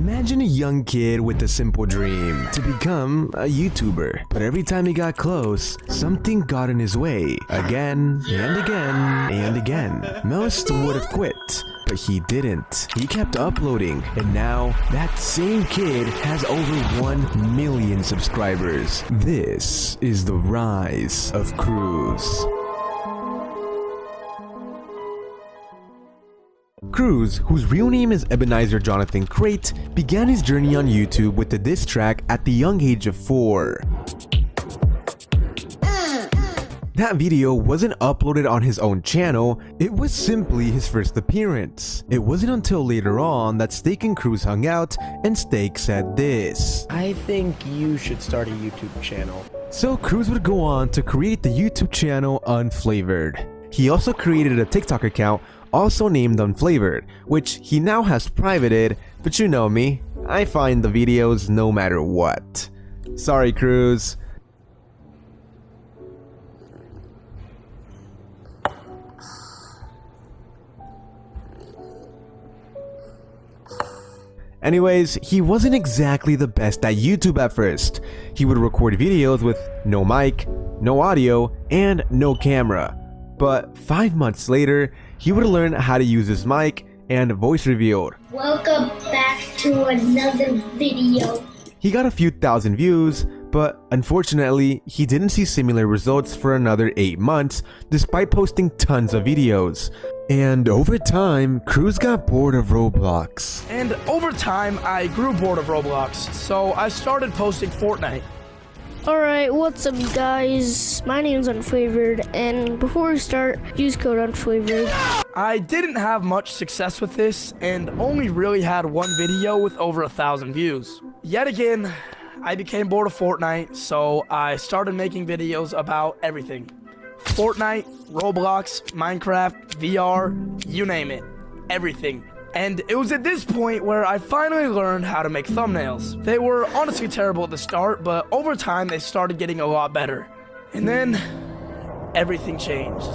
Imagine a young kid with a simple dream to become a YouTuber, but every time he got close, something got in his way, again and again and again. Most would have quit, but he didn't. He kept uploading, and now that same kid has over 1 million subscribers. This is the rise of Cruz. Cruz, whose real name is Ebenezer Jonathan Crate, began his journey on YouTube with a diss track at the young age of 4. That video wasn't uploaded on his own channel, it was simply his first appearance. It wasn't until later on that Steak and Cruz hung out and Steak said this: I think you should start a YouTube channel. So Cruz would go on to create the YouTube channel Unflavored. He also created a TikTok account also named Unflavored, which he now has privated, but you know me, I find the videos no matter what. Sorry, Cruz. Anyways, he wasn't exactly the best at YouTube at first. He would record videos with no mic, no audio, and no camera. But 5 months later, he would learn how to use his mic and voice revealed. Welcome back to another video. He got a few thousand views, but unfortunately, he didn't see similar results for another 8 months despite posting tons of videos. And over time, Cruz got bored of Roblox. And over time, I grew bored of Roblox, so I started posting Fortnite. Alright, what's up you guys? My name's Unflavored, and before we start, use code Unflavored. I didn't have much success with this, and only really had one video with over 1,000 views. Yet again, I became bored of Fortnite, so I started making videos about everything. Fortnite, Roblox, Minecraft, VR, you name it. Everything. And it was at this point where I finally learned how to make thumbnails. They were honestly terrible at the start, but over time they started getting a lot better. And then, everything changed.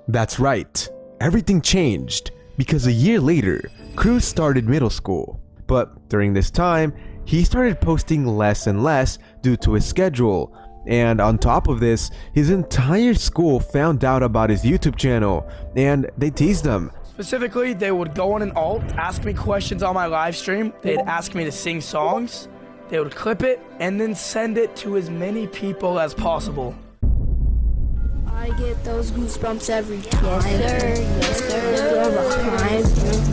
That's right, everything changed, because a year later, Cruz started middle school. But during this time, he started posting less and less due to his schedule. And on top of this, his entire school found out about his YouTube channel, and they teased him. Specifically, they would go on an alt, ask me questions on my live stream, they'd ask me to sing songs, they would clip it, and then send it to as many people as possible. I get those goosebumps every time. Yes, sir.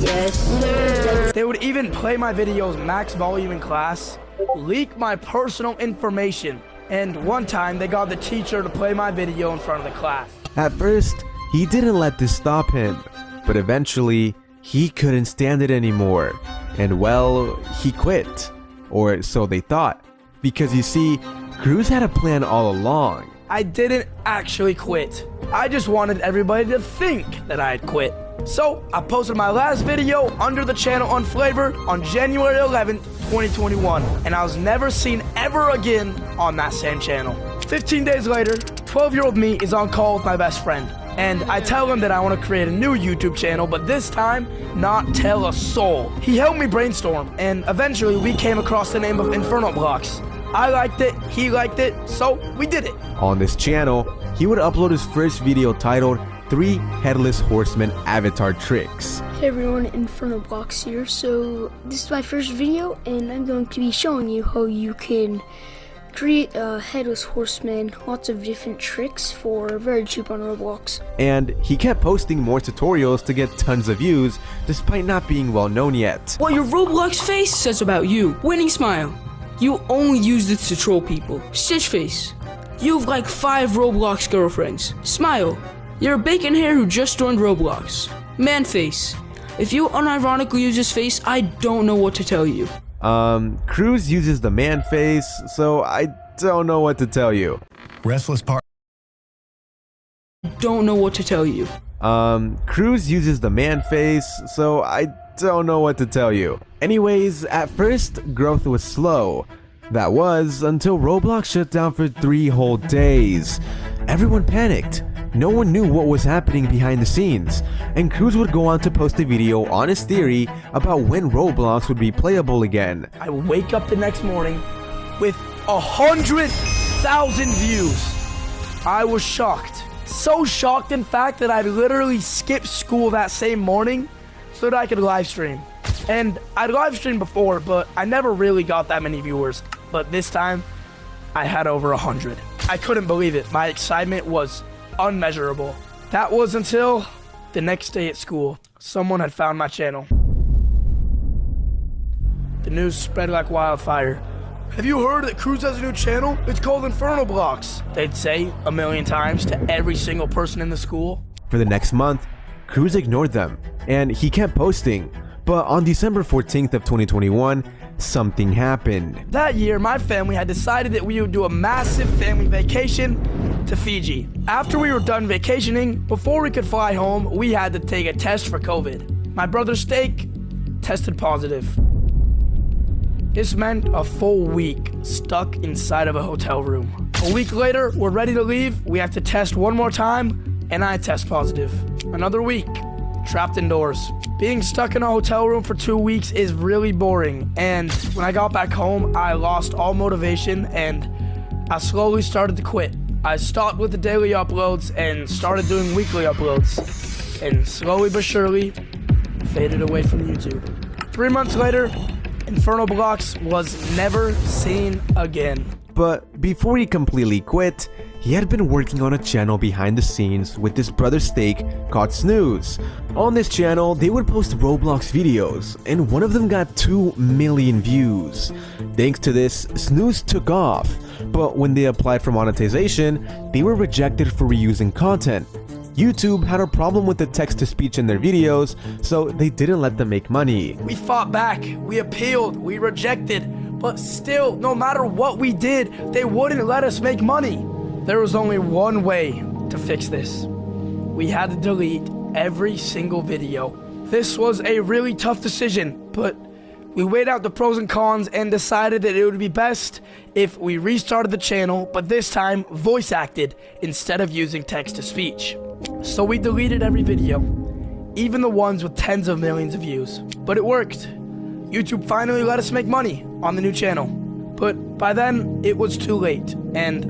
Yes, sir. They would even play my videos max volume in class, leak my personal information, and one time they got the teacher to play my video in front of the class. At first, he didn't let this stop him. But eventually, he couldn't stand it anymore, and well, he quit. Or so they thought. Because you see, Cruz had a plan all along. I didn't actually quit. I just wanted everybody to think that I had quit. So, I posted my last video under the channel Unflavored on January 11th, 2021, and I was never seen ever again on that same channel. 15 days later, 12-year-old me is on call with my best friend. And I tell him that I want to create a new YouTube channel, but this time, not tell a soul. He helped me brainstorm, and eventually we came across the name of Inferno Blocks. I liked it, he liked it, so we did it. On this channel, he would upload his first video titled 3 Headless Horsemen Avatar Tricks. Hey everyone, Inferno Blocks here. So this is my first video, and I'm going to be showing you how you can create a headless horseman, lots of different tricks for very cheap on Roblox. And he kept posting more tutorials to get tons of views, despite not being well known yet. What your Roblox face says about you. Winning smile. You only use this to troll people. Stitch face. You have like 5 Roblox girlfriends. Smile. You're a bacon hair who just joined Roblox. Man face. If you unironically use this face, I don't know what to tell you. Cruz uses the man face, so I don't know what to tell you. Restless part. Don't know what to tell you. Cruz uses the man face, so I don't know what to tell you. Anyways, at first, growth was slow. That was until Roblox shut down for 3 whole days. Everyone panicked. no one knew what was happening behind the scenes, and Cruz would go on to post a video on his theory about when Roblox would be playable again. I would wake up the next morning with 100,000 views. I was shocked. So shocked, in fact, that I literally skipped school that same morning so that I could live stream. And I'd live streamed before, but I never really got that many viewers. But this time, I had over 100. I couldn't believe it. My excitement was unmeasurable. That was until the next day at school. Someone had found my channel. The news spread like wildfire. Have you heard that Cruz has a new channel? It's called Inferno Blocks. They'd say 1,000,000 times to every single person in the school. For the next month, Cruz ignored them, and he kept posting. But on December 14th of 2021, something happened. That year, my family had decided that we would do a massive family vacation to Fiji. After we were done vacationing, before we could fly home, we had to take a test for COVID. My brother Steak tested positive. This meant a full week stuck inside of a hotel room. A week later, we're ready to leave. We have to test one more time, and I test positive. Another week, trapped indoors. Being stuck in a hotel room for 2 weeks is really boring, and when I got back home, I lost all motivation and I slowly started to quit. I stopped with the daily uploads and started doing weekly uploads, and slowly but surely faded away from YouTube. 3 months later, Inferno Blocks was never seen again. But before he completely quit, he had been working on a channel behind the scenes with his brother Steak called Snooze. On this channel, they would post Roblox videos, and one of them got 2 million views. Thanks to this, Snooze took off, but when they applied for monetization, they were rejected for reusing content. YouTube had a problem with the text-to-speech in their videos, so they didn't let them make money. We fought back, we appealed, we rejected, but still, no matter what we did, they wouldn't let us make money. There was only one way to fix this. We had to delete every single video. This was a really tough decision, but we weighed out the pros and cons and decided that it would be best if we restarted the channel, but this time voice acted instead of using text-to-speech. So we deleted every video, even the ones with tens of millions of views. But it worked. YouTube finally let us make money on the new channel. But by then, it was too late, and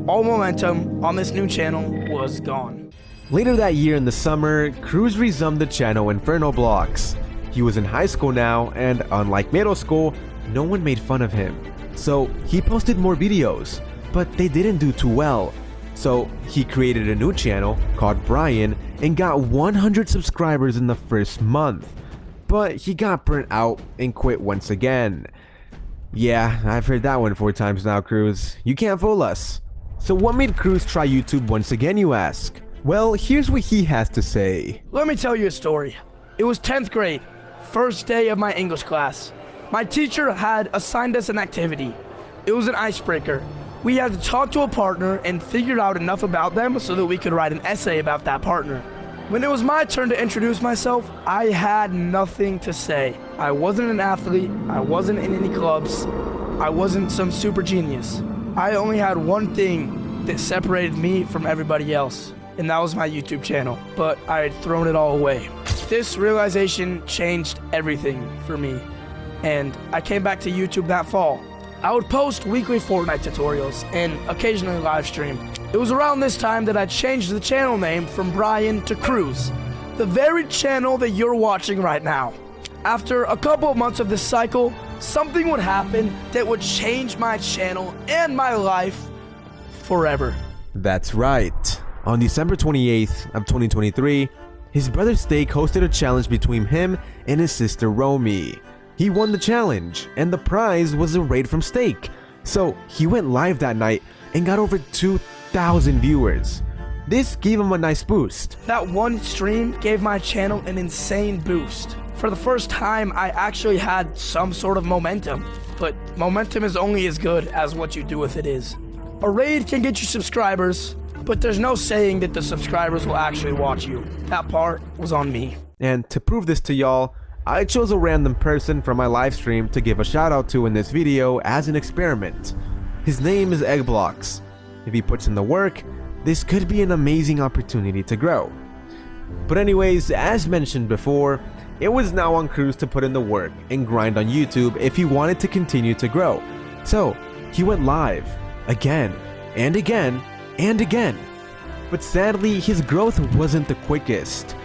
all momentum on this new channel was gone. Later that year in the summer, Cruz resumed the channel Inferno Blocks. He was in high school now, and unlike middle school, no one made fun of him. So he posted more videos, but they didn't do too well. So he created a new channel called Brian and got 100 subscribers in the first month. But he got burnt out and quit once again. Yeah, I've heard that one 4 times now, Cruz. You can't fool us. So what made Cruz try YouTube once again, you ask? Well, here's what he has to say. Let me tell you a story. It was 10th grade, first day of my English class. My teacher had assigned us an activity. It was an icebreaker. We had to talk to a partner and figure out enough about them so that we could write an essay about that partner. When it was my turn to introduce myself, I had nothing to say. I wasn't an athlete, I wasn't in any clubs, I wasn't some super genius. I only had one thing that separated me from everybody else, and that was my YouTube channel, but I had thrown it all away. This realization changed everything for me, and I came back to YouTube that fall. I would post weekly Fortnite tutorials and occasionally live stream. It was around this time that I changed the channel name from Brian to Cruz, the very channel that you're watching right now. After a couple of months of this cycle, something would happen that would change my channel and my life forever. That's right. On December 28th of 2023, his brother Steak hosted a challenge between him and his sister Romy. He won the challenge, and the prize was a raid from Steak. So he went live that night and got over 2,000 viewers. This gave him a nice boost. That one stream gave my channel an insane boost. For the first time, I actually had some sort of momentum. But momentum is only as good as what you do with it is. A raid can get you subscribers, but there's no saying that the subscribers will actually watch you. That part was on me. And to prove this to y'all, I chose a random person from my live stream to give a shout out to in this video as an experiment. His name is Eggblocks. If he puts in the work, this could be an amazing opportunity to grow. But anyways, as mentioned before, it was now on Cruz to put in the work and grind on YouTube if he wanted to continue to grow. So he went live again and again and again. But sadly, his growth wasn't the quickest.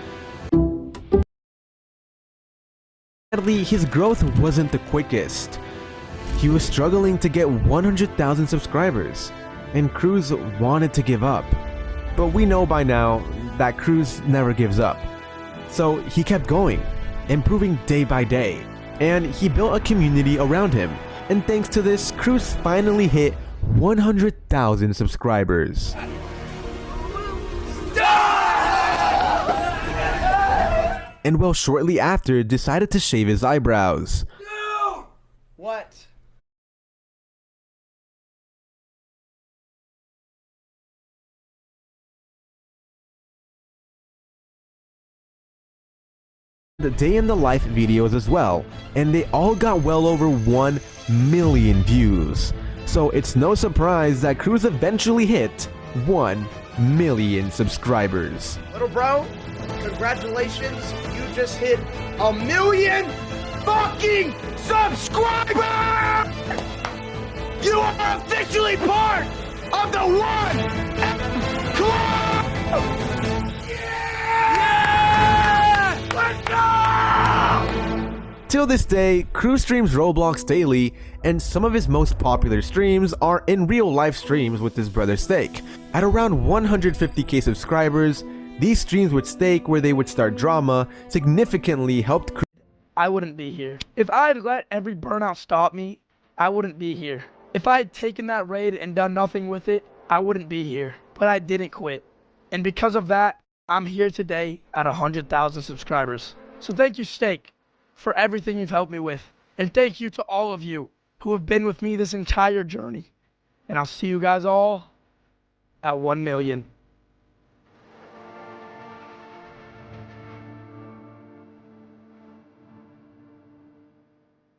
He was struggling to get 100,000 subscribers, and Cruz wanted to give up. But we know by now that Cruz never gives up. So he kept going, improving day by day, and he built a community around him. And thanks to this, Cruz finally hit 100,000 subscribers. And well, shortly after, decided to shave his eyebrows. What? The day in the life videos as well, and they all got well over 1 million views. So it's no surprise that Cruz eventually hit 1 million subscribers. Little bro, congratulations. You just hit 1 million fucking subscribers! You are officially part of the 1M Club! Yeah! Let's go! Till this day, Cruz streams Roblox daily, and some of his most popular streams are in real life streams with his brother Steak. At around 150k subscribers, these streams with Steak, where they would start drama, significantly helped Cruz. I wouldn't be here. If I had let every burnout stop me, I wouldn't be here. If I had taken that raid and done nothing with it, I wouldn't be here. But I didn't quit. And because of that, I'm here today at 100,000 subscribers. So thank you, Steak, for everything you've helped me with. And thank you to all of you who have been with me this entire journey. And I'll see you guys all at 1 million.